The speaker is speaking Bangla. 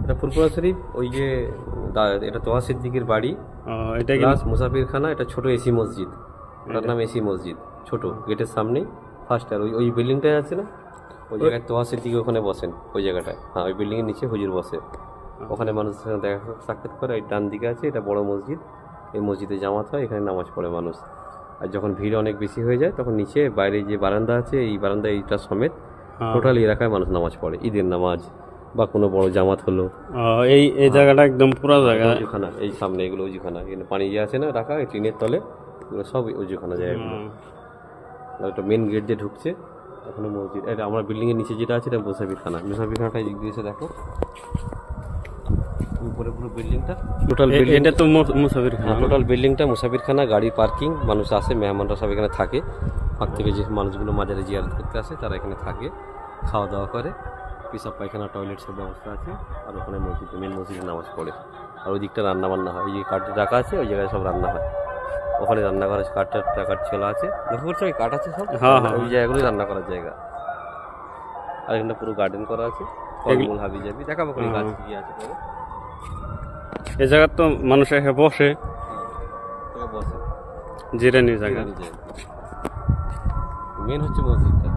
এটা ফুরফুরা শরীফ, ওই যে এটা তোহা সিদ্দিকের বাড়ি, এটা প্লাস মুসাফিরখানা, এটা ছোট এসি মসজিদ, ওটার নাম এসি মসজিদ, ছোট গেটের সামনেই ফার্স্ট। আর ওই বিল্ডিংটাই আছে না, ওই জায়গায় তোহা সিদ্দিক ওখানে বসেন, ওই জায়গাটায়। হ্যাঁ, ওই বিল্ডিংয়ের নিচে হুজুর বসে, ওখানে মানুষের সঙ্গে দেখা সাক্ষাৎ করে। এই ডান দিকে আছে, এটা বড় মসজিদ, এই মসজিদে জামাত হয়, এখানে নামাজ পড়ে মানুষ। আর যখন ভিড় অনেক বেশি হয়ে যায় তখন নিচে বাইরে যে বারান্দা আছে, এই বারান্দা এইটা সমেত টোটাল এলাকায় মানুষ নামাজ পড়ে, ঈদের নামাজ বা কোনো বড় জামাত হলো। এই জায়গাটা একদম পুরো জায়গা উজুখানা, এই সামনে এগুলো উজুখানা, এখানে পানি যে আছে না রাখা টিনের তলে, এগুলো সব উজুখানা জায়গাগুলো। একটা মেন গেট দিয়ে ঢুকছে এখনো মসজিদ। এটা আমার বিল্ডিংয়ের নিচে যেটা আছে এটা মুসাফিরখানা। মুসাফিরখানাটা এসে দেখো উপরে পুরো বিল্ডিংটা, টোটাল এটা তো মুসাফিরখানা, টোটাল বিল্ডিংটা মুসাফিরখানা, গাড়ি পার্কিং, মানুষ আসে, মেহমানরা সব এখানে থাকে। ফাঁক থেকে যে মানুষগুলো মাজারে জিয়ারত করতে আসে তারা এখানে থাকে, খাওয়া দাওয়া করে, পেশাব পায়খানা টয়লেট সব ব্যবস্থা আছে। আর ওখানে মসজিদ, মেন মসজিদে নামাজ পড়ে। আর ওই দিকটা রান্না বান্না হয়, ওই যে কাঠের রাখা আছে ওই জায়গায় সব রান্না হয়, ওখানে রান্না করার কাঠ ছেলা আছে, লক্ষ্য করছো ওই কাঠ আছে সব, ওই জায়গাগুলোই রান্না করার জায়গা। আর এখানে পুরো গার্ডেন করা আছে, ফলমূল হাবি যাবি দেখাবো কোনো গাছ কি আছে পরে। এই জায়গা তো মানুষ এসে বসে, বসে জিরানি জায়গা। মেন হচ্ছে মসজিদটা।